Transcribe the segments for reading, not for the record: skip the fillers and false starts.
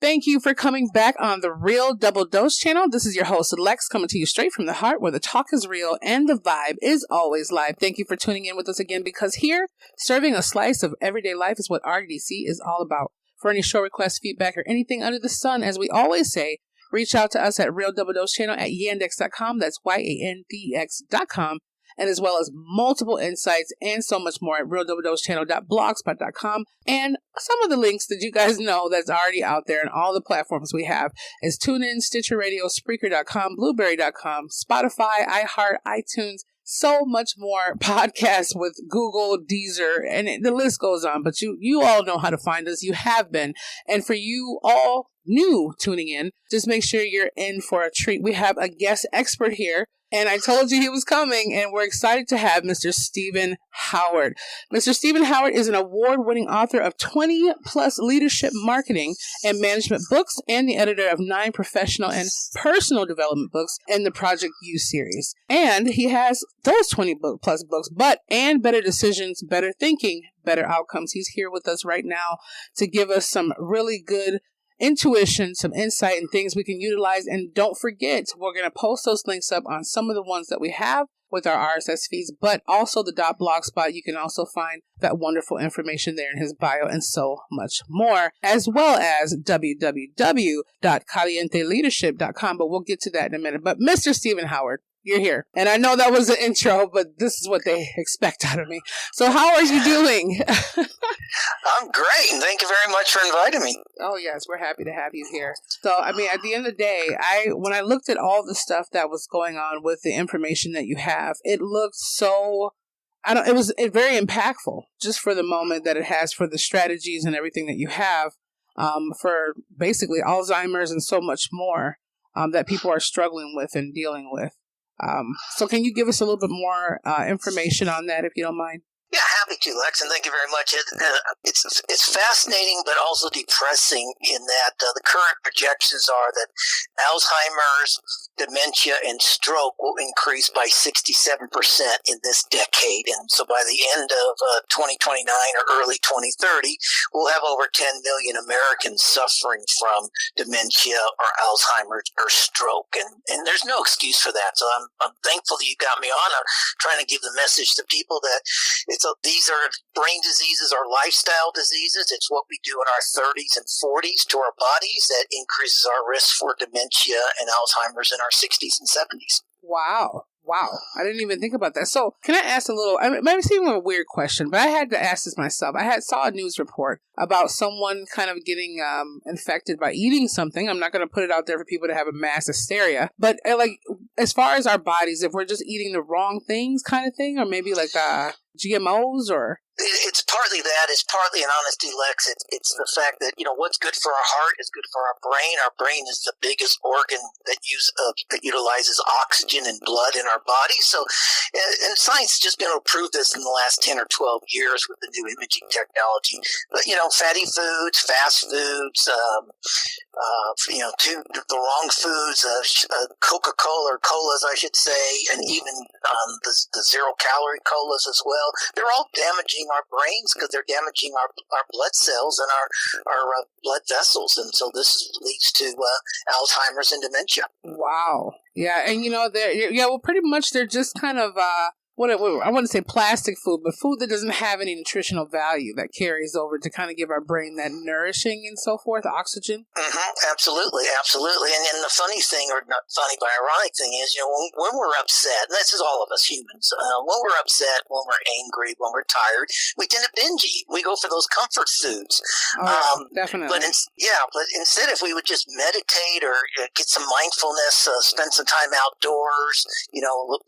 Thank you for coming back on the Real Double Dose channel. This is your host, Lex, coming to you straight from the heart where the talk is real and the vibe is always live. Thank you for tuning in with us again, because here, serving a slice of everyday life is what RDC is all about. For any show requests, feedback, or anything under the sun, as we always say, reach out to us at Real Double Dose channel at yandex.com. That's YANDX.com. And as well as multiple insights and so much more at realdoubledosechannel.blogspot.com. And some of the links that you guys know that's already out there and all the platforms we have is TuneIn, Stitcher Radio, Spreaker.com, Blueberry.com, Spotify, iHeart, iTunes, so much more, podcasts with Google, Deezer, and the list goes on. But you all know how to find us. You have been. And for you all new tuning in, just make sure you're in for a treat. We have a guest expert here. And I told you he was coming, and we're excited to have Mr. Stephen Howard. Mr. Stephen Howard is an award-winning author of 20-plus leadership marketing and management books and the editor of 9 professional and personal development books in the Project U series. And he has those 20-plus books, and Better Decisions, Better Thinking, Better Outcomes. He's here with us right now to give us some really good intuition, some insight, and things we can utilize. And don't forget, we're going to post those links up on some of the ones that we have with our RSS feeds, but also the .blogspot. You can also find that wonderful information there in his bio and so much more, as well as www.calienteleadership.com. But we'll get to that in a minute. But Mr. Stephen Howard, you're here. And I know that was the intro, but this is what they expect out of me. So how are you doing? I'm great, and thank you very much for inviting me. Oh, yes, we're happy to have you here. So, I mean, at the end of the day, when I looked at all the stuff that was going on with the information that you have, it looked so, it was very impactful, just for the moment that it has for the strategies and everything that you have for basically Alzheimer's and so much more that people are struggling with and dealing with. So can you give us a little bit more information on that, if you don't mind? Yeah, happy to, Lex, and thank you very much. It's fascinating, but also depressing in that the current projections are that Alzheimer's, dementia, and stroke will increase by 67% in this decade. And so by the end of 2029 or early 2030, we'll have over 10 million Americans suffering from dementia or Alzheimer's or stroke. And there's no excuse for that. So I'm thankful that you got me on. I'm trying to give the message to people that these are brain diseases or lifestyle diseases. It's what we do in our 30s and 40s to our bodies that increases our risk for dementia and Alzheimer's in our 60s and 70s. Wow. I didn't even think about that. So can I ask it might seem like a weird question, but I had to ask this myself. I saw a news report about someone kind of getting infected by eating something. I'm not going to put it out there for people to have a mass hysteria, but like as far as our bodies, if we're just eating the wrong things kind of thing, or maybe like GMOs or... It's partly that. It's partly an honesty, Lex. It's the fact that, what's good for our heart is good for our brain. Our brain is the biggest organ that utilizes oxygen and blood in our body. So, and science has just been able to prove this in the last 10 or 12 years with the new imaging technology. But, fatty foods, fast foods, the wrong foods, Coca-Cola or colas, I should say, and even the zero-calorie colas as well. They're all damaging our brains because they're damaging our blood cells and our blood vessels. And so this leads to Alzheimer's and dementia. Wow. Yeah. And, pretty much they're just kind of... I wouldn't say plastic food, but food that doesn't have any nutritional value that carries over to kind of give our brain that nourishing and so forth, oxygen. Mm-hmm. Absolutely. And the funny thing, or not funny, but ironic thing is, when we're upset, and this is all of us humans, when we're upset, when we're angry, when we're tired, we tend to binge eat. We go for those comfort foods. Definitely. But instead, if we would just meditate or get some mindfulness, spend some time outdoors,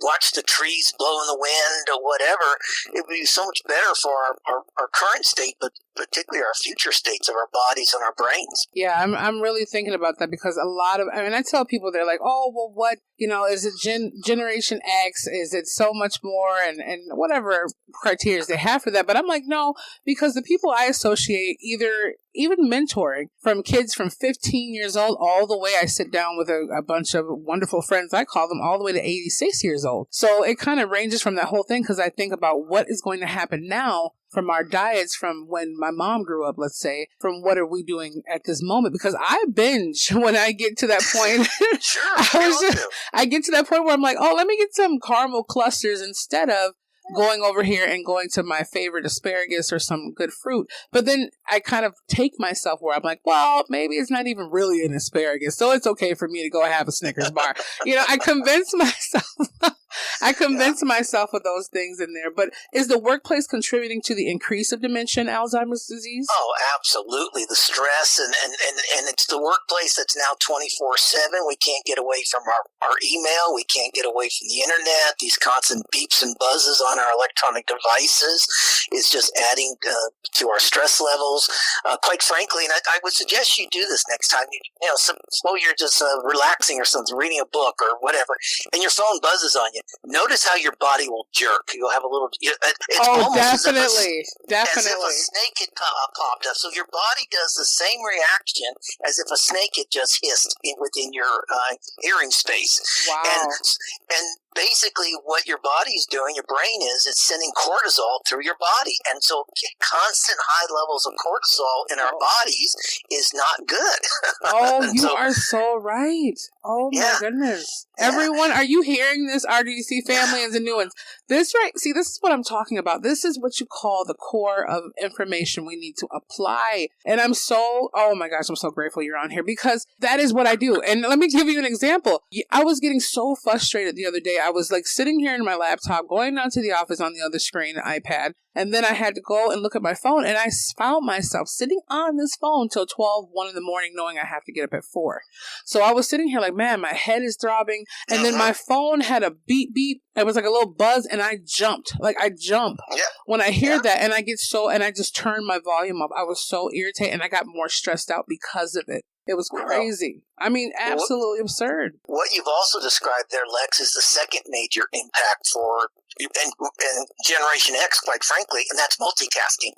watch the trees blow in the wind or whatever, it would be so much better for our current state, but particularly our future states of our bodies and our brains. Yeah, I'm really thinking about that because I tell people, they're like, oh, well, what, is it Generation X? Is it so much more? And whatever criteria they have for that. But I'm like, no, because the people I associate either even mentoring from kids from 15 years old all the way. I sit down with a bunch of wonderful friends, I call them, all the way to 86 years old. So it kind of ranges from that whole thing because I think about what is going to happen now from our diets from when my mom grew up, let's say, from what are we doing at this moment? Because I binge when I get to that point. Sure, I get to that point where I'm like, oh, let me get some caramel clusters instead of going over here and going to my favorite asparagus or some good fruit. But then I kind of take myself where I'm like, well, maybe it's not even really an asparagus, so it's okay for me to go have a Snickers bar. I convince myself. Myself with those things in there. But is the workplace contributing to the increase of dementia and Alzheimer's disease? Oh, absolutely. The stress and it's the workplace that's now 24/7. We can't get away from our email. We can't get away from the internet. These constant beeps and buzzes on our electronic devices is just adding to our stress levels. Quite frankly, and I would suggest you do this next time. Suppose you're just relaxing or something, reading a book or whatever, and your phone buzzes on you. Notice how your body will jerk. You'll have a little. It's almost definitely. As if a snake had popped up. So your body does the same reaction as if a snake had just hissed within your hearing space. Wow. And basically what your body's doing, your brain it's sending cortisol through your body. And so constant high levels of cortisol in our bodies is not good. Oh, you are so right. Oh my goodness. Yeah. Everyone, are you hearing this, RDC family and the new ones? This is what I'm talking about. This is what you call the core of information we need to apply. And I'm so grateful you're on here because that is what I do. And let me give you an example. I was getting so frustrated the other day. I was like sitting here in my laptop, going down to the office on the other screen, iPad, and then I had to go and look at my phone, and I found myself sitting on this phone till 1 in the morning, knowing I have to get up at 4. So I was sitting here like, man, my head is throbbing, and then my phone had a beep beep. It was like a little buzz, and I jumped. Like I jump when I hear that, and I just turned my volume up. I was so irritated, and I got more stressed out because of it. It was crazy. I mean, absolutely absurd. What you've also described there, Lex, is the second major impact for and Generation X, quite frankly, and that's multitasking.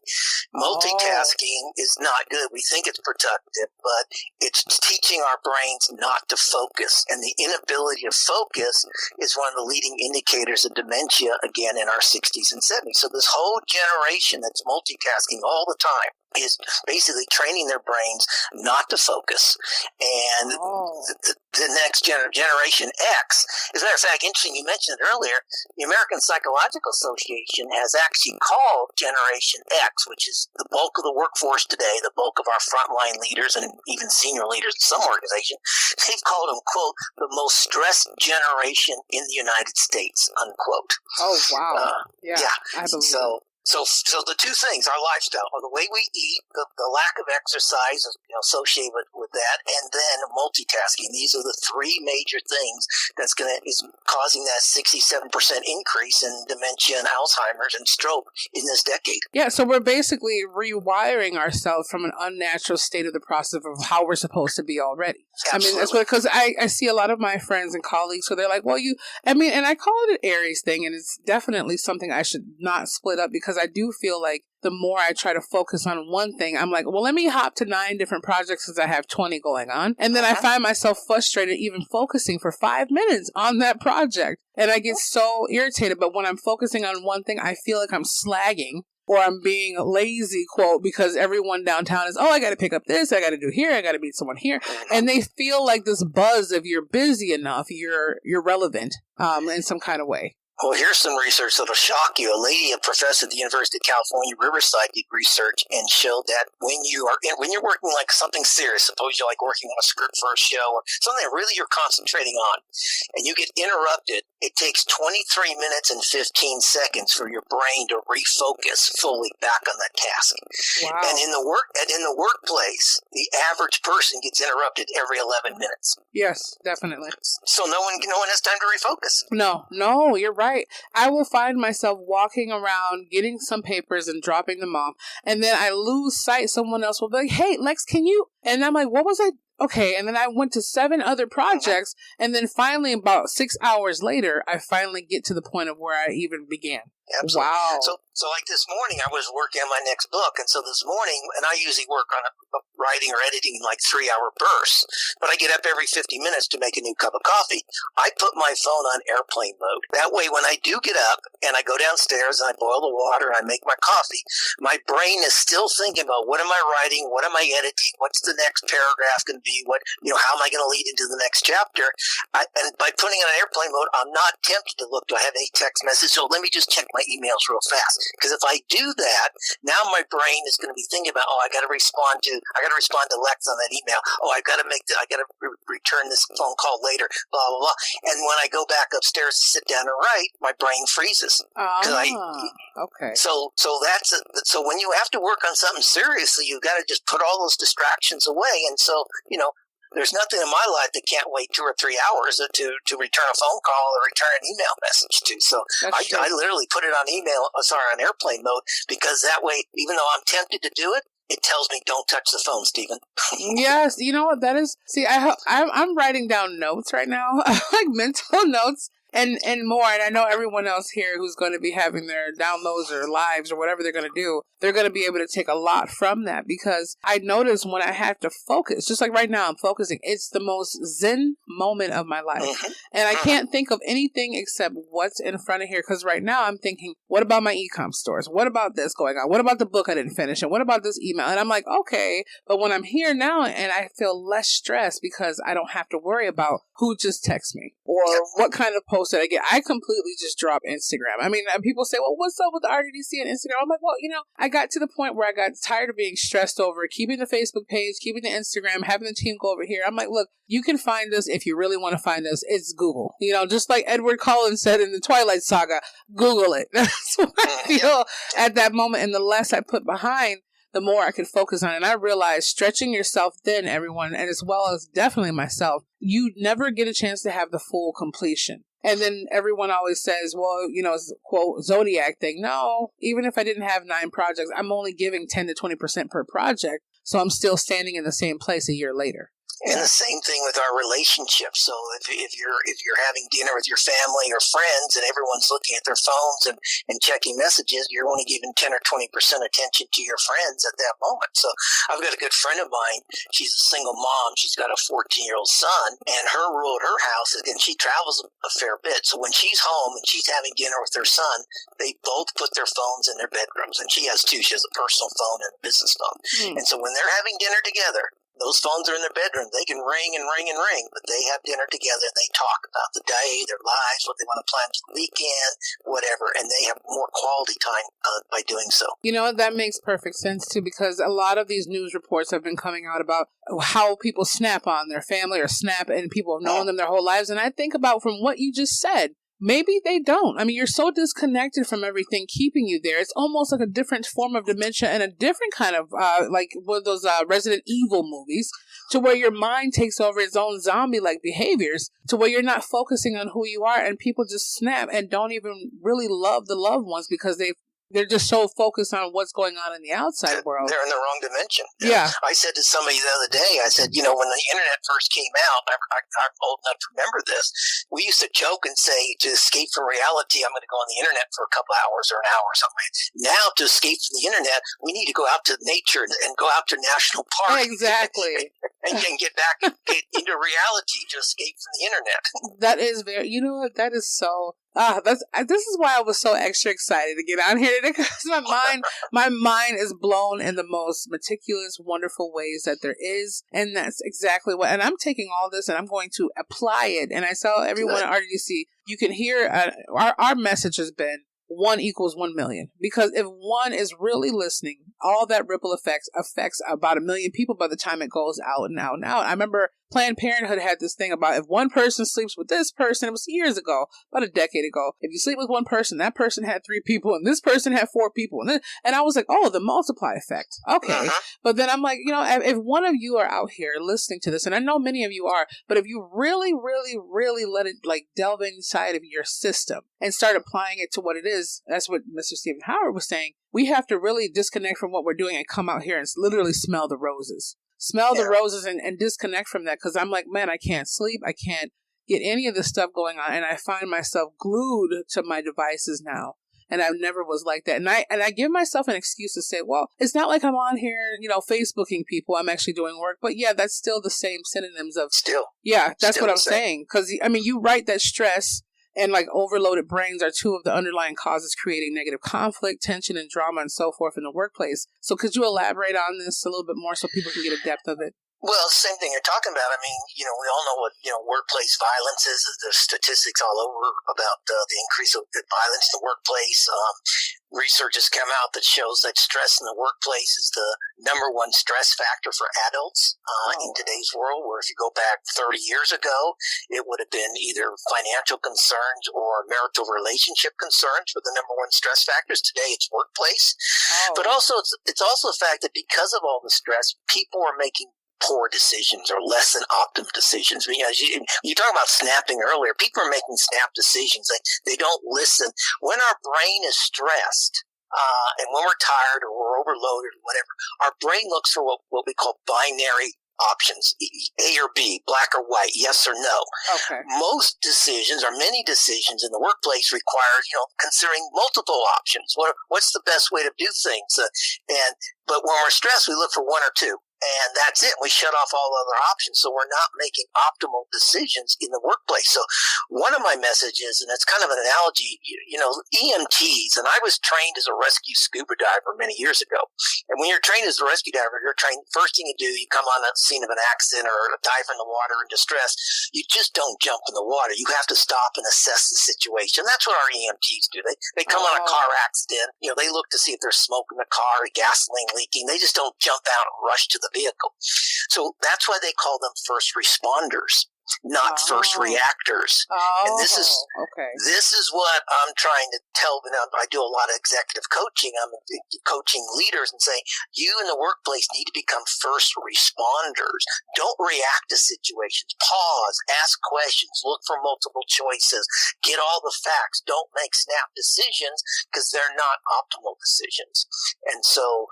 Multitasking is not good. We think it's productive, but it's teaching our brains not to focus. And the inability to focus is one of the leading indicators of dementia, again, in our 60s and 70s. So this whole generation that's multitasking all the time is basically training their brains not to focus. And the next generation X, as a matter of fact, interesting, you mentioned it earlier, the American Psychological Association has actually called Generation X, which is the bulk of the workforce today, the bulk of our frontline leaders and even senior leaders in some organization, they've called them, quote, the most stressed generation in the United States, unquote. Oh, wow. I believe So the two things, our lifestyle, or the way we eat, the lack of exercise associated with that, and then multitasking. These are the three major things is causing that 67% increase in dementia and Alzheimer's and stroke in this decade. Yeah, so we're basically rewiring ourselves from an unnatural state of the process of how we're supposed to be already. Absolutely. I mean, that's what, because I see a lot of my friends and colleagues who they're like, well, and I call it an Aries thing, and it's definitely something I should not split up because I do feel like the more I try to focus on one thing, I'm like, well, let me hop to 9 different projects because I have 20 going on. And then I find myself frustrated even focusing for 5 minutes on that project. And I get so irritated. But when I'm focusing on one thing, I feel like I'm slagging or I'm being lazy, quote, because everyone downtown is, I got to pick up this, I got to do here, I got to meet someone here. And they feel like this buzz of you're busy enough, you're relevant in some kind of way. Well, here's some research that'll shock you. A professor at the University of California, Riverside, did research and showed that when you're working like something serious, suppose you're like working on a script for a show or something that really you're concentrating on, and you get interrupted, it takes 23 minutes and 15 seconds for your brain to refocus fully back on that task. Wow. And in the workplace, the average person gets interrupted every 11 minutes. Yes, definitely. So no one has time to refocus. No, you're right. I will find myself walking around, getting some papers and dropping them off. And then I lose sight. Someone else will be like, hey, Lex, can you? And I'm like, what was I? Okay. And then I went to 7 other projects. And then finally, about 6 hours later, I finally get to the point of where I even began. Absolutely. Wow. So like this morning, I was working on my next book, and so this morning, and I usually work on a writing or editing in like 3-hour bursts, but I get up every 50 minutes to make a new cup of coffee. I put my phone on airplane mode. That way, when I do get up and I go downstairs and I boil the water and I make my coffee, my brain is still thinking about what am I writing, what am I editing, what's the next paragraph going to be, how am I going to lead into the next chapter? And by putting it on airplane mode, I'm not tempted to look, do I have any text message? So let me just check my emails real fast. Because if I do that, now my brain is going to be thinking about, I got to respond to Lex on that email. I got to return this phone call later, blah, blah, blah. And when I go back upstairs to sit down and write, my brain freezes. Okay. So so when you have to work on something seriously, you got to just put all those distractions away. And so, there's nothing in my life that can't wait 2 or 3 hours to return a phone call or return an email message to. So I literally put it on airplane mode, because that way, even though I'm tempted to do it, it tells me don't touch the phone, Stephen. Yes, you know what that is? See, I'm writing down notes right now, like mental notes. And more, and I know everyone else here who's going to be having their downloads or lives or whatever they're going to do, they're going to be able to take a lot from that, because I notice when I have to focus, just like right now I'm focusing, it's the most zen moment of my life. Mm-hmm. And I can't think of anything except what's in front of here, because right now I'm thinking, what about my e-com stores? What about this going on? What about the book I didn't finish? And what about this email? And I'm like, okay, but when I'm here now and I feel less stressed because I don't have to worry about who just texts me or what kind of post that I get. I completely just drop Instagram. I mean, people say, well, what's up with the RDDC and Instagram? I'm like, well, I got to the point where I got tired of being stressed over keeping the Facebook page, keeping the Instagram, having the team go over here. I'm like, look, you can find us if you really want to find us. It's Google. Just like Edward Cullen said in the Twilight Saga, Google it. That's what I feel at that moment. And the less I put behind, the more I can focus on it. And I realize stretching yourself thin, everyone, and as well as definitely myself, you never get a chance to have the full completion. And then everyone always says, well, it's a quote Zodiac thing. No, even if I didn't have 9 projects, I'm only giving 10 to 20% per project. So I'm still standing in the same place a year later. And the same thing with our relationships. So if you're having dinner with your family or friends and everyone's looking at their phones and checking messages, you're only giving 10 or 20% attention to your friends at that moment. So I've got a good friend of mine. She's a single mom. She's got a 14-year-old son, and her rule at her house is, and she travels a fair bit. So when she's home and she's having dinner with her son, they both put their phones in their bedrooms. And she has 2. She has a personal phone and a business phone. And so when they're having dinner together, those phones are in their bedroom. They can ring and ring and ring, but they have dinner together and they talk about the day, their lives, what they want to plan for the weekend, whatever, and they have more quality time by doing so. That makes perfect sense too, because a lot of these news reports have been coming out about how people snap on their family or snap, and people have known them their whole lives. And I think about from what you just said, maybe they don't. I mean, you're so disconnected from everything keeping you there. It's almost like a different form of dementia and a different kind of, like one of those Resident Evil movies, to where your mind takes over its own zombie-like behaviors, to where you're not focusing on who you are, and people just snap and don't even really love the loved ones because they're just so focused on what's going on in the outside world. They're in the wrong dimension. Yeah. I said to somebody the other day, I said, when the internet first came out, I'm old enough to remember this, we used to joke and say, to escape from reality, I'm going to go on the internet for a couple hours or an hour or something. Now, to escape from the internet, we need to go out to nature and go out to national park. Exactly. and get back into reality to escape from the internet. That is very, that is so... this is why I was so extra excited to get on here today, because my mind is blown in the most meticulous, wonderful ways that there is. And that's exactly what, and I'm taking all this and I'm going to apply it. And I tell everyone at RDDC, you can hear, our message has been 1 equals 1 million. Because if one is really listening, all that ripple affects about 1 million people by the time it goes out and out and out. I remember Planned Parenthood had this thing about if one person sleeps with this person, it was years ago, about a decade ago. If you sleep with one person, that person had 3 people, and this person had 4 people. And I was like, oh, the multiply effect. Okay. Uh-huh. But then I'm like, if one of you are out here listening to this, and I know many of you are, but if you really, really, really let it delve inside of your system and start applying it to what it is, that's what Mr. Stephen Howard was saying. We have to really disconnect from what we're doing and come out here and literally smell the roses. Smell the roses and disconnect from that, because I'm like, man, I can't sleep. I can't get any of this stuff going on. And I find myself glued to my devices now. And I never was like that. And I give myself an excuse to say, well, it's not like I'm on here, Facebooking people. I'm actually doing work. But yeah, that's still the same synonyms of Still. Yeah, that's Still what I'm the same. saying. Because, you write that stress and like overloaded brains are two of the underlying causes creating negative conflict, tension, and drama and so forth in the workplace. So could you elaborate on this a little bit more so people can get a depth of it? Well, same thing you're talking about. I mean, we all know what, workplace violence is. There's statistics all over about the increase of violence in the workplace. Research has come out that shows that stress in the workplace is the number one stress factor for adults in today's world, where if you go back 30 years ago, it would have been either financial concerns or marital relationship concerns were the number one stress factors. Today, it's workplace. But also, it's also the fact that because of all the stress, people are making poor decisions or less than optimal decisions. Because you talked about snapping earlier. People are making snap decisions. They don't listen. When our brain is stressed, and when we're tired or we're overloaded or whatever, our brain looks for what we call binary options, A or B, black or white, yes or no. Okay. Most decisions or many decisions in the workplace require, considering multiple options. What's the best way to do things? But when we're stressed, we look for one or two. And that's it. We shut off all other options. So we're not making optimal decisions in the workplace. So one of my messages, and it's kind of an analogy, EMTs, and I was trained as a rescue scuba diver many years ago. And when you're trained as a rescue diver, you're trained, first thing you do, you come on a scene of an accident or a dive in the water in distress. You just don't jump in the water. You have to stop and assess the situation. That's what our EMTs do. They come on a car accident. They look to see if there's smoke in the car, gasoline leaking. They just don't jump out and rush to the vehicle. So that's why they call them first responders, not first reactors. And this is what I'm trying to tell. I do a lot of executive coaching. I'm coaching leaders and saying, you in the workplace need to become first responders. Don't react to situations. Pause, ask questions, look for multiple choices, get all the facts. Don't make snap decisions because they're not optimal decisions. And so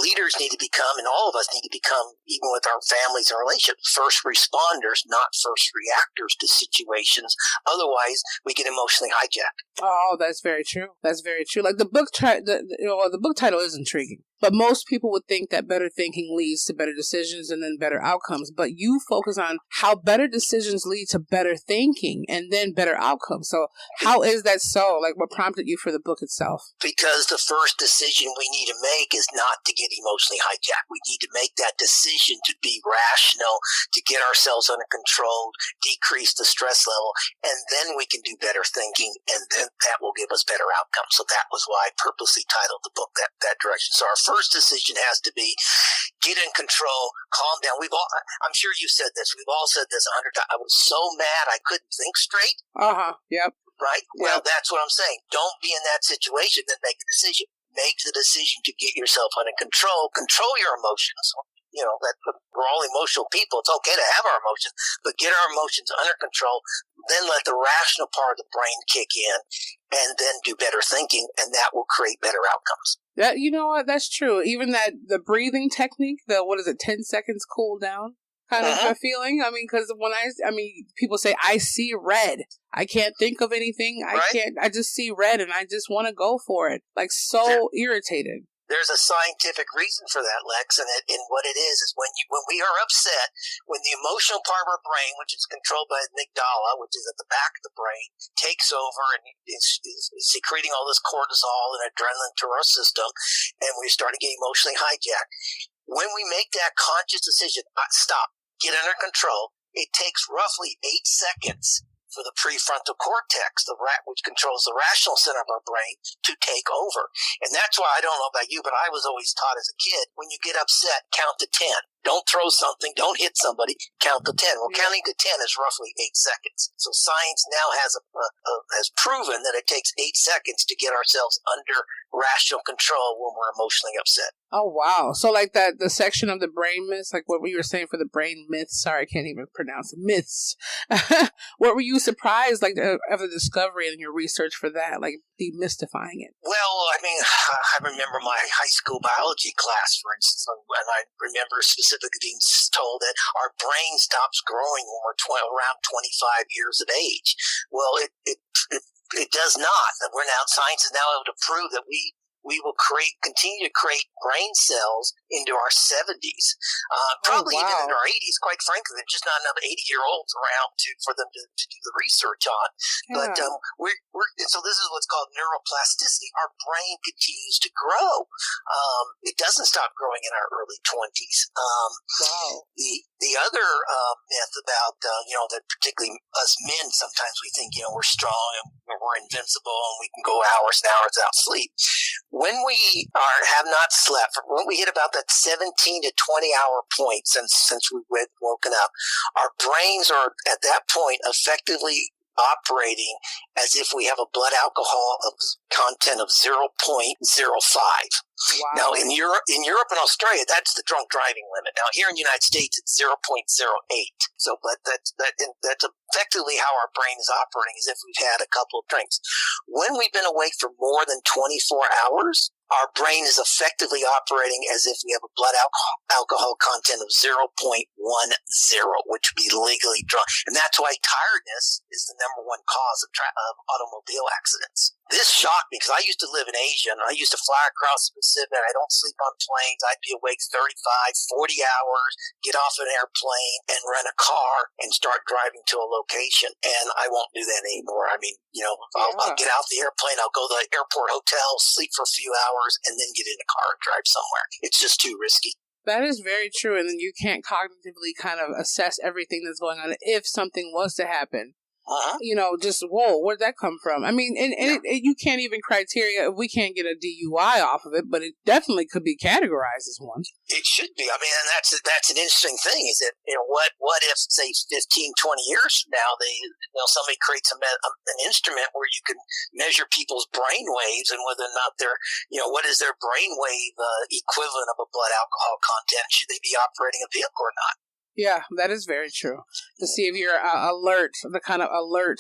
leaders need to become, and all of us need to become, even with our families and relationships, first responders, not first reactors to situations. Otherwise, we get emotionally hijacked. Oh, that's very true. That's very true. Like the book, the book title is intriguing. But most people would think that better thinking leads to better decisions and then better outcomes. But you focus on how better decisions lead to better thinking and then better outcomes. So how is that so? Like, what prompted you for the book itself? Because the first decision we need to make is not to get emotionally hijacked. We need to make that decision to be rational, to get ourselves under control, decrease the stress level, and then we can do better thinking, and then that will give us better outcomes. So that was why I purposely titled the book that direction. So our first decision has to be get in control, calm down. I'm sure you said this. We've all said this 100 times. I was so mad I couldn't think straight. Yep. Right? Yep. Well, that's what I'm saying. Don't be in that situation, then make a decision. Make the decision to get yourself under control. Control your emotions. That we're all emotional people. It's okay to have our emotions, but get our emotions under control. Then let the rational part of the brain kick in, and then do better thinking, and that will create better outcomes. That, you know what? That's true. Even the breathing technique, 10 seconds cool down kind of a feeling. I mean, because people say, I see red. I can't think of anything. I just see red and I just want to go for it. Like, so irritated. There's a scientific reason for that, Lex, and what it is when we are upset, when the emotional part of our brain, which is controlled by the amygdala, which is at the back of the brain, takes over and is secreting all this cortisol and adrenaline to our system, and we start to get emotionally hijacked. When we make that conscious decision, stop, get under control, it takes roughly 8 seconds for the prefrontal cortex, which controls the rational center of our brain, to take over. And that's why, I don't know about you, but I was always taught as a kid, when you get upset, count to 10. Don't throw something, don't hit somebody, count to 10. Well, counting to 10 is roughly 8 seconds. So science now has proven that it takes 8 seconds to get ourselves under rational control when we're emotionally upset. Oh, wow. So like the section of the brain myths, like what we were saying for the brain myths, sorry, I can't even pronounce it, myths. What were you surprised, like, of the discovery and your research for that, like demystifying it? Well, I mean, I remember my high school biology class, for instance, and I remember specifically being told that our brain stops growing when we're around 25 years of age. Well, it It does not. Science is now able to prove that we will continue to create brain cells into our 70s, probably even into our 80s. Quite frankly, there's just not enough 80-year-olds around for them to do the research on. Yeah. But so this is what's called neuroplasticity. Our brain continues to grow. It doesn't stop growing in our early 20s. Wow. The other myth about that particularly us men, sometimes we think we're strong and we're invincible and we can go hours and hours without sleep. When we have not slept, when we hit about that 17 to 20 hour point since we've woken up, our brains are at that point effectively operating as if we have a blood alcohol content of 0.05. Wow. Now in Europe and Australia, that's the drunk driving limit. Now here in the United States, it's 0.08. So, but that's effectively how our brain is operating, as if we've had a couple of drinks. When we've been awake for more than 24 hours, our brain is effectively operating as if we have a blood alcohol content of 0.10, which would be legally drunk. And that's why tiredness is the number one cause of automobile accidents. This shocked me because I used to live in Asia and I used to fly across the Pacific. I don't sleep on planes. I'd be awake 35, 40 hours, get off an airplane and rent a car and start driving to a location. And I won't do that anymore. I mean, I'll get out the airplane. I'll go to the airport hotel, sleep for a few hours, and then get in a car and drive somewhere. It's just too risky. That is very true. And then you can't cognitively kind of assess everything that's going on if something was to happen. Just, whoa, where'd that come from? I mean, you can't even criteria, we can't get a DUI off of it, but it definitely could be categorized as one. It should be. I mean, and that's an interesting thing is that, what if, say, 15, 20 years from now, somebody creates an instrument where you can measure people's brain waves and whether or not they're, what is their brain wave equivalent of a blood alcohol content? Should they be operating a vehicle or not? Yeah, that is very true. To see if you're alert, the kind of alert.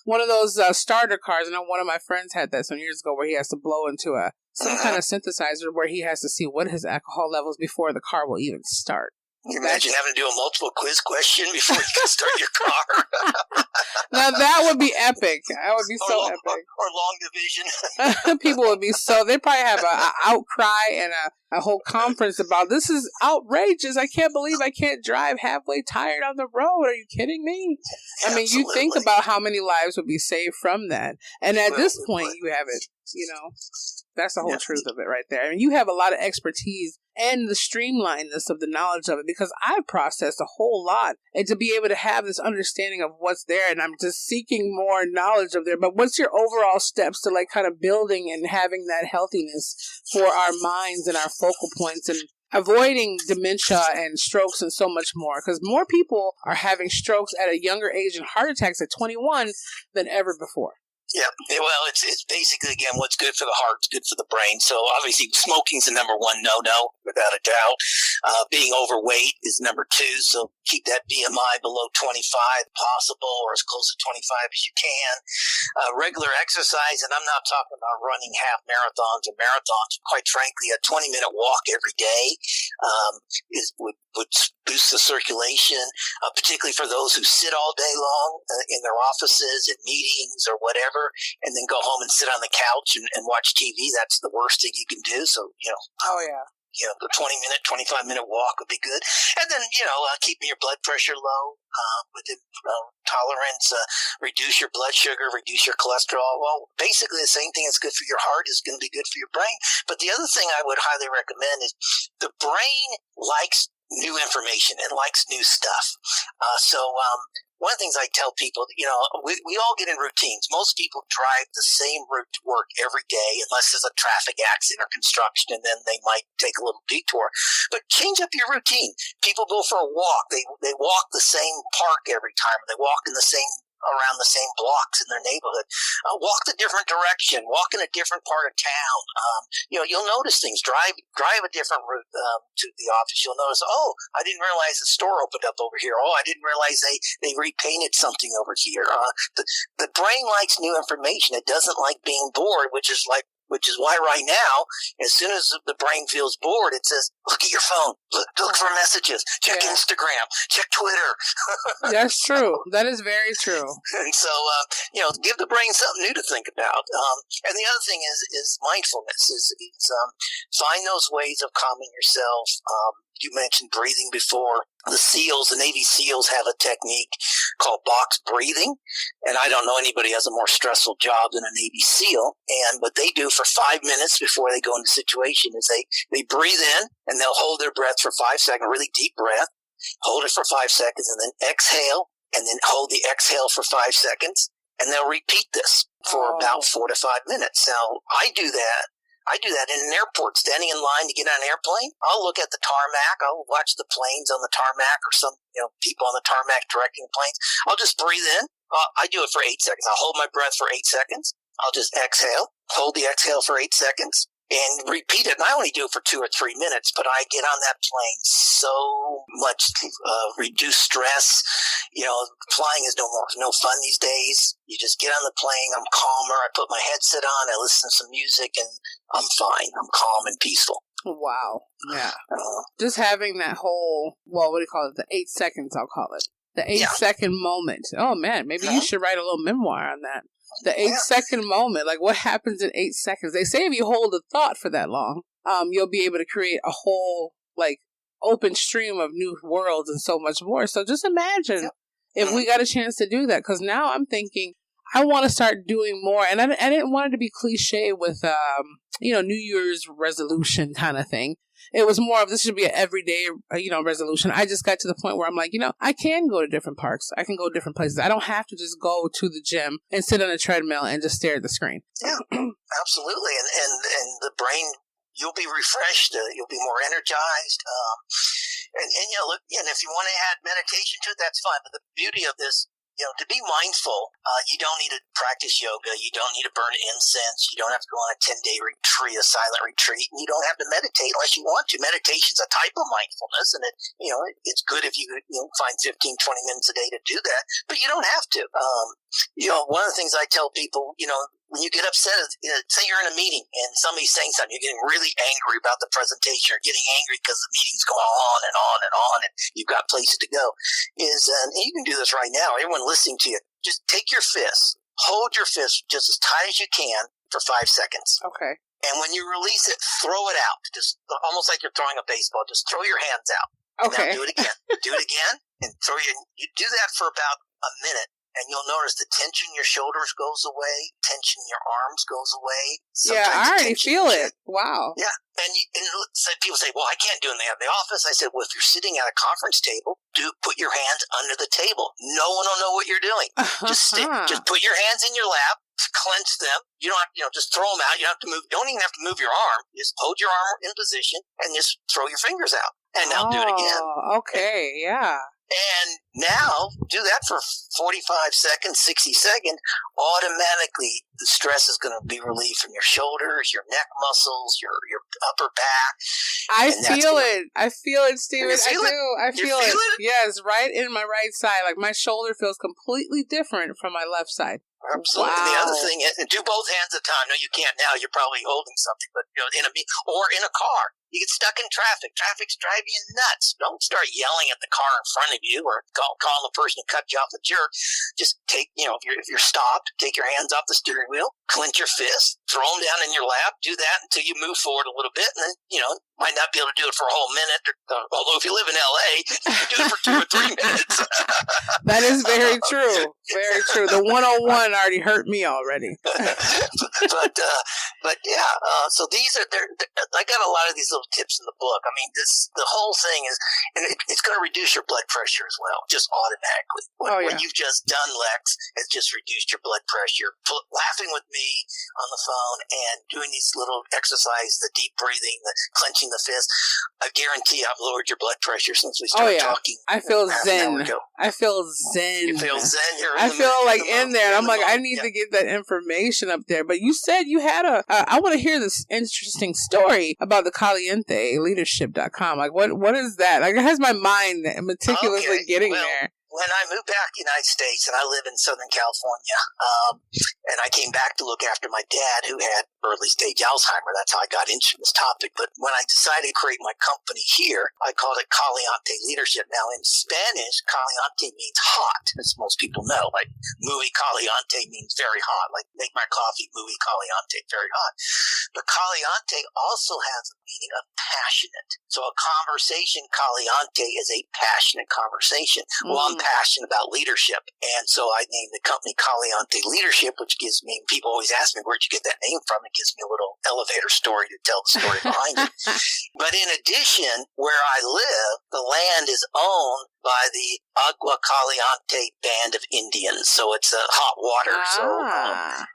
One of those starter cars, I know one of my friends had that some years ago where he has to blow into some kind of synthesizer where he has to see what his alcohol levels before the car will even start. Can you imagine having to do a multiple quiz question before you can start your car? Now that would be epic. That would be so epic. Or long division. People would be they'd probably have an outcry and a whole conference about, this is outrageous. I can't believe I can't drive halfway tired on the road. Are you kidding me? I mean, you think about how many lives would be saved from that. And at this point, you have it, that's the whole truth of it right there. I mean, you have a lot of expertise and the streamlinedness of the knowledge of it, because I've processed a whole lot, and to be able to have this understanding of what's there, and I'm just seeking more knowledge of there. But what's your overall steps to kind of building and having that healthiness for our minds and our focal points and avoiding dementia and strokes and so much more? Because more people are having strokes at a younger age and heart attacks at 21 than ever before. Yeah, well, it's basically, again, what's good for the heart is good for the brain. So obviously smoking's the number one no-no, without a doubt. Being overweight is number two, so keep that BMI below 25 possible, or as close to 25 as you can. Regular exercise, and I'm not talking about running half marathons or marathons. Quite frankly, a 20-minute walk every day would boost the circulation, particularly for those who sit all day long in their offices, in meetings or whatever, and then go home and sit on the couch and watch TV. That's the worst thing you can do. So, Oh, yeah. The 20-minute, 25-minute walk would be good. And then, keeping your blood pressure low, within tolerance, reduce your blood sugar, reduce your cholesterol. Well, basically the same thing that's good for your heart is going to be good for your brain. But the other thing I would highly recommend is the brain likes new information and likes new stuff. So one of the things I tell people, we all get in routines. Most people drive the same route to work every day unless there's a traffic accident or construction, and then they might take a little detour. But change up your routine. People go for a walk. They walk the same park every time. They walk around the same blocks in their neighborhood. Walk the different direction. Walk in a different part of town. You'll notice things. Drive a different route to the office. You'll notice, oh, I didn't realize the store opened up over here. Oh, I didn't realize they repainted something over here. The brain likes new information. It doesn't like being bored, which is like which is why right now, as soon as the brain feels bored, it says, look at your phone, look for messages, check Instagram, check Twitter. That's true. That is very true. And so, give the brain something new to think about. And the other thing is mindfulness is find those ways of calming yourself. You mentioned breathing before. The Navy SEALs have a technique called box breathing. And I don't know anybody who has a more stressful job than a Navy SEAL. And what they do for 5 minutes before they go into a situation is they breathe in and they'll hold their breath for 5 seconds, really deep breath, hold it for 5 seconds, and then exhale, and then hold the exhale for 5 seconds. And they'll repeat this for about 4 to 5 minutes. Now, I do that in an airport, standing in line to get on an airplane. I'll look at the tarmac. I'll watch the planes on the tarmac or some people on the tarmac directing planes. I'll just breathe in. I do it for 8 seconds. I'll hold my breath for 8 seconds. I'll just exhale, hold the exhale for 8 seconds, and repeat it. And I only do it for 2 or 3 minutes, but I get on that plane so much reduced stress. Flying is no fun these days. You just get on the plane. I'm calmer. I put my headset on. I listen to some music, and I'm fine. I'm calm and peaceful. Wow. Yeah. Just having that whole, what do you call it? The 8 seconds, I'll call it. The 8-second moment. Oh, man. Maybe you should write a little memoir on that. The 8-second moment. Like, what happens in 8 seconds? They say if you hold a thought for that long, you'll be able to create a whole, open stream of new worlds and so much more. So just imagine if we got a chance to do that. Because now I'm thinking, I want to start doing more. And I didn't want it to be cliche with, New Year's resolution kind of thing. It was more of this should be an everyday, resolution. I just got to the point where I'm like, I can go to different parks. I can go to different places. I don't have to just go to the gym and sit on a treadmill and just stare at the screen. Yeah, absolutely. And the brain, you'll be refreshed. You'll be more energized. And if you want to add meditation to it, that's fine. But the beauty of this, to be mindful, you don't need to practice yoga. You don't need to burn incense. You don't have to go on a 10-day retreat, a silent retreat. And you don't have to meditate unless you want to. Meditation's a type of mindfulness, and it's good if you find 15, 20 minutes a day to do that. But you don't have to. One of the things I tell people, when you get upset, say you're in a meeting and somebody's saying something, you're getting really angry about the presentation, or getting angry because the meeting's going on and on and on, and you've got places to go. And you can do this right now. Everyone listening to you, just take your fist, hold your fist just as tight as you can for 5 seconds. Okay. And when you release it, throw it out, just almost like you're throwing a baseball. Just throw your hands out. Okay. Now do it again. Do it again, and you do that for about a minute. And you'll notice the tension in your shoulders goes away, tension in your arms goes away. Sometimes I already feel it. Wow. Yeah. And so people say, well, I can't do it in the office. I said, well, if you're sitting at a conference table, put your hands under the table. No one will know what you're doing. Just put your hands in your lap, clench them. You don't have to, just throw them out. You don't have to move. Don't even have to move your arm. Just hold your arm in position and just throw your fingers out. And now do it again. Okay. Yeah. And now, do that for 45 seconds, 60 seconds. Automatically, the stress is going to be relieved from your shoulders, your neck muscles, your upper back. I feel it, Steven. I feel it. Yes, right in my right side. Like, my shoulder feels completely different from my left side. Absolutely. Wow. The other thing, and do both hands at a time. No, you can't now. You're probably holding something, but in a car. You get stuck in traffic. Traffic's driving you nuts. Don't start yelling at the car in front of you or calling the person who cut you off a jerk. Just take, if you're stopped, take your hands off the steering wheel, clench your fist, throw them down in your lap, do that until you move forward a little bit, and then, might not be able to do it for a whole minute. Although if you live in LA, you can do it for 2 or 3 minutes. That is very true. Very true. The 101 already hurt me already. But yeah, so these are, I got a lot of these little tips in the book. I mean, the whole thing is, and it's going to reduce your blood pressure as well, just automatically. What you've just done, Lex, has just reduced your blood pressure. Laughing with me on the phone and doing these little exercises, the deep breathing, the clenching the fist, I guarantee I've lowered your blood pressure since we started talking. I feel zen. I feel zen. You feel zen. I feel like in there. And I'm like, I need to get that information up there. But you said you had I want to hear this interesting story about the Caliente leadership.com. Like, what is that? Like, it has my mind meticulously getting there. when I moved back to the United States, and I live in Southern California, and I came back to look after my dad who had early stage Alzheimer. That's how I got into this topic. But when I decided to create my company here, I called it Caliente Leadership. Now in Spanish, caliente means hot, as most people know. Like muy caliente means very hot. Like make my coffee muy caliente, very hot. But caliente also has a meaning of passionate. So a conversation, caliente, is a passionate conversation. Well, I'm passionate about leadership. And so I named the company Caliente Leadership, which gives me, people always ask me, where'd you get that name from? It gives me a little elevator story to tell the story behind it. But in addition, where I live, the land is owned by the Agua Caliente Band of Indians. So it's hot water.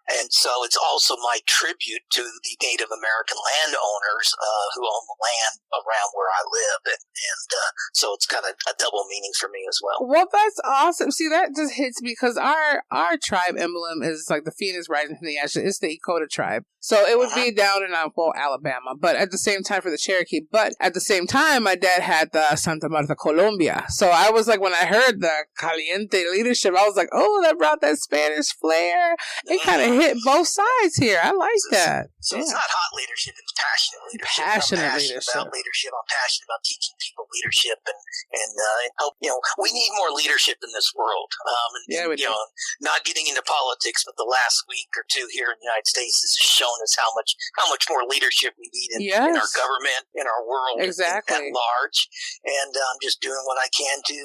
And so it's also my tribute to the Native American landowners who own the land around where I live. And so it's got a double meaning for me as well. Well, that's awesome. See, that just hits me because our tribe emblem is like the phoenix rising from the ashes. It's the Lakota tribe. So it would be down in Alabama, but at the same time for the Cherokee. But at the same time, my dad had the Santa Marta, Colombia. So I was like, when I heard the Caliente Leadership, I was like, oh, that brought that Spanish flair. It kind of hit both sides here. I like that. So it's not hot leadership, it's passionate leadership. Passionate leadership. About leadership. I'm passionate about teaching people leadership and help. We need more leadership in this world. Not getting into politics, but the last week or two here in the United States has shown us how much more leadership we need in our government, in our world at large. And I'm just doing what I can to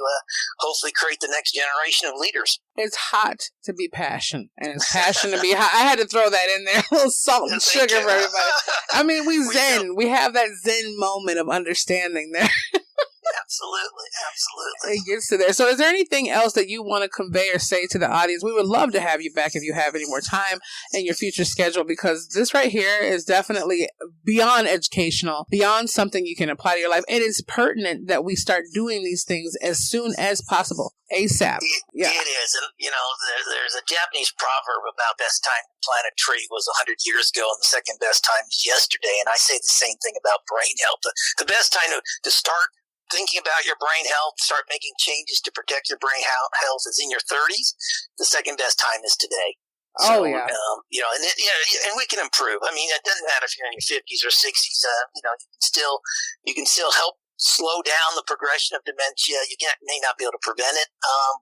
hopefully create the next generation of leaders. It's hot to be passionate, and it's passion to be hot. I had to throw that in there. A little salt and sugar for everybody. I mean, we zen. We have that zen moment of understanding there. Absolutely. It gets to there. So is there anything else that you want to convey or say to the audience? We would love to have you back if you have any more time in your future schedule, because this right here is definitely beyond educational, beyond something you can apply to your life. It is pertinent that we start doing these things as soon as possible. ASAP. It is. And, there's a Japanese proverb about best time to plant a tree was 100 years ago and the second best time is yesterday. And I say the same thing about brain health. The best time to start thinking about your brain health, start making changes to protect your brain health is in your 30s. The second best time is today. So, and we can improve. I mean, it doesn't matter if you're in your 50s or 60s. You can still help slow down the progression of dementia. You may not be able to prevent it,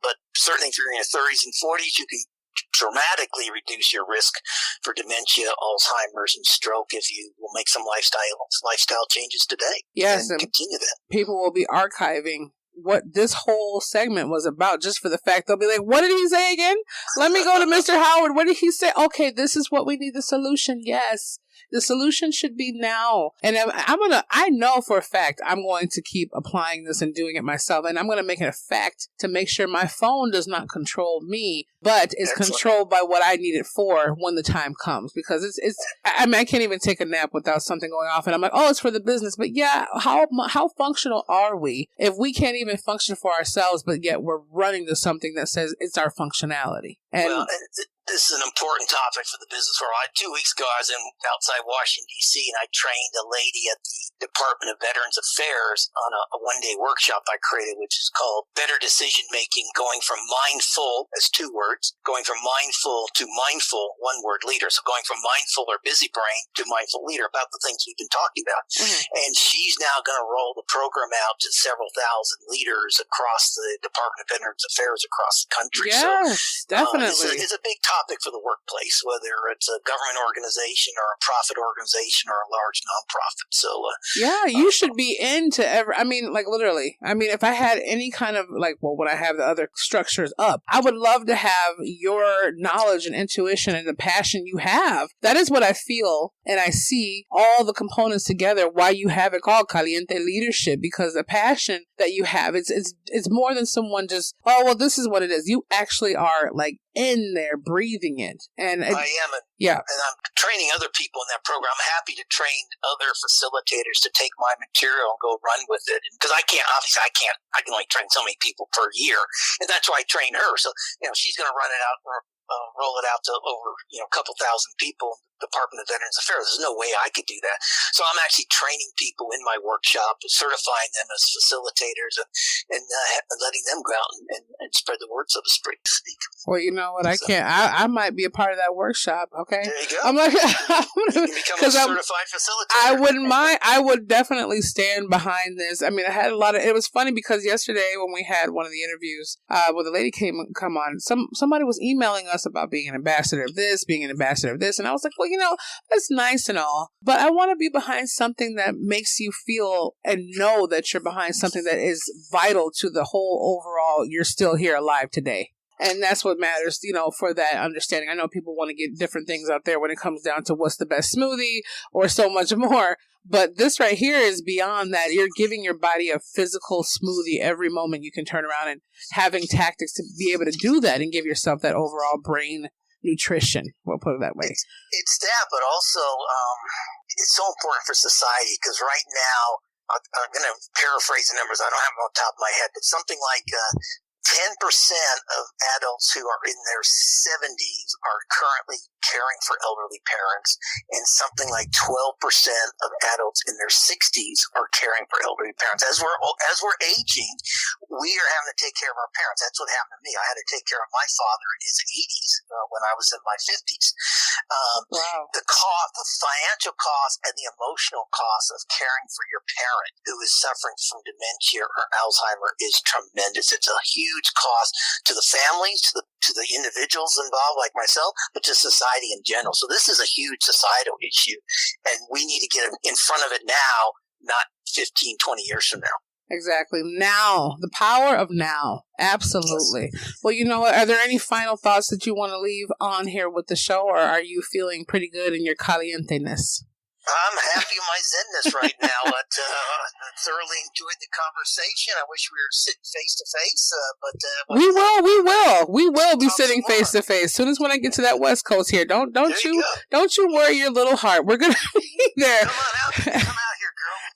but certainly if you're in your 30s and 40s, you can dramatically reduce your risk for dementia, Alzheimer's, and stroke if you will make some lifestyle changes today. Yes, and continue that. People will be archiving what this whole segment was about just for the fact they'll be like, what did he say again? Let me go to Mr. Howard. What did he say? Okay, this is what we need, the solution. Yes. The solution should be now. And I know for a fact I'm going to keep applying this and doing it myself. And I'm going to make it a fact to make sure my phone does not control me, but is controlled by what I need it for when the time comes. Because I can't even take a nap without something going off. And I'm like, oh, it's for the business. But yeah, how functional are we if we can't even function for ourselves, but yet we're running to something that says it's our functionality? And this is an important topic for the business world. 2 weeks ago, I was outside Washington, D.C., and I trained a lady at the Department of Veterans Affairs on a one-day workshop I created, which is called Better Decision Making, going from mindful, as 2 words, going from mindful to mindful, one-word leader. So going from mindful or busy brain to mindful leader, about the things we've been talking about. Mm-hmm. And she's now going to roll the program out to several thousand leaders across the Department of Veterans Affairs across the country. Yes, definitely. It's a big topic for the workplace, whether it's a government organization or a profit organization or a large nonprofit. So, you should be into literally. I mean, if I had any kind of when I have the other structures up, I would love to have your knowledge and intuition and the passion you have. That is what I feel, and I see all the components together why you have it called Caliente Leadership, because the passion that you have, it's more than someone just, oh, well, this is what it is. You actually are in there breathing it. And I am. And I'm training other people in that program. I'm happy to train other facilitators to take my material and go run with it. Because I can only train so many people per year. And that's why I train her. So, she's going to run it out or roll it out to over, a couple thousand people in the Department of Veterans Affairs. There's no way I could do that. So I'm actually training people in my workshop, certifying them as facilitators and letting them go out and and spread the word, so to speak. Well, you know what? I might be a part of that workshop. Okay. There you go. I'm like, you can become a certified facilitator. I wouldn't mind. I would definitely stand behind this. I mean, I had it was funny because yesterday when we had one of the interviews, where the lady come on, somebody was emailing us about being an ambassador of this, being an ambassador of this. And I was like, well, that's nice and all, but I want to be behind something that makes you feel and know that you're behind something that is vital to the whole overall, you're still here alive today. And that's what matters, for that understanding. I know people want to get different things out there when it comes down to what's the best smoothie or so much more. But this right here is beyond that. You're giving your body a physical smoothie every moment you can turn around, and having tactics to be able to do that and give yourself that overall brain nutrition. We'll put it that way. It's that, but also it's so important for society because right now, I'm going to paraphrase the numbers. I don't have them on top of my head, but something like 10% of adults who are in their 70s are currently caring for elderly parents, and something like 12% of adults in their 60s are caring for elderly parents. As we're aging, we are having to take care of our parents. That's what happened to me. I had to take care of my father in his 80s when I was in my 50s. Wow. The cost, the financial cost, and the emotional cost of caring for your parent who is suffering from dementia or Alzheimer is tremendous. It's a huge cost to the families, to the individuals involved like myself, but to society in general. So this is a huge societal issue, and we need to get in front of it now, not 15, 20 years from now. Exactly. Now, the power of now. Absolutely. Yes. Well, you know what? Are there any final thoughts that you want to leave on here with the show, or are you feeling pretty good in your caliente-ness? I'm happy in my zenness right now. I thoroughly enjoyed the conversation. I wish we were sitting face to face, but we will be sitting face to face. As soon as when I get to that West Coast here, don't you worry your little heart. We're gonna be there. Come out here, girl.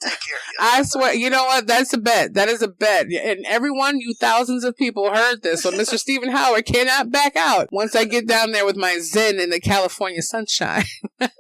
We'll take care of you. I swear. You know what? That's a bet. That is a bet. And everyone, you thousands of people heard this. So Mr. Stephen Howard cannot back out once I get down there with my zen in the California sunshine. Absolutely.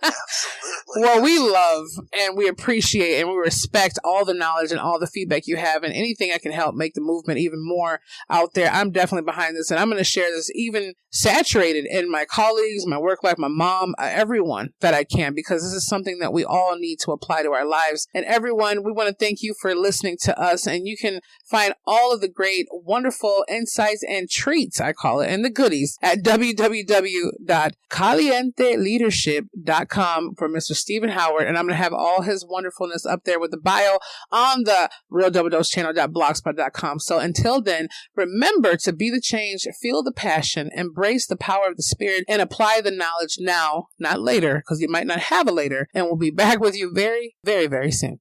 Well, we love and we appreciate and we respect all the knowledge and all the feedback you have, and anything I can help make the movement even more out there. I'm definitely behind this, and I'm going to share this even saturated in my colleagues, my work life, my mom, everyone that I can, because this is something that we all need to apply to our lives. And everyone, we want to thank you for listening to us, and you can find all of the great, wonderful insights and treats, I call it, and the goodies at www.calienteleadership.com for Mr. Stephen Howard. And I'm going to have all his wonderfulness up there with the bio on the realdoubledosechannel.blogspot.com. So until then, remember to be the change, feel the passion, embrace the power of the spirit, and apply the knowledge now, not later, because you might not have a later. And we'll be back with you very, very, very soon.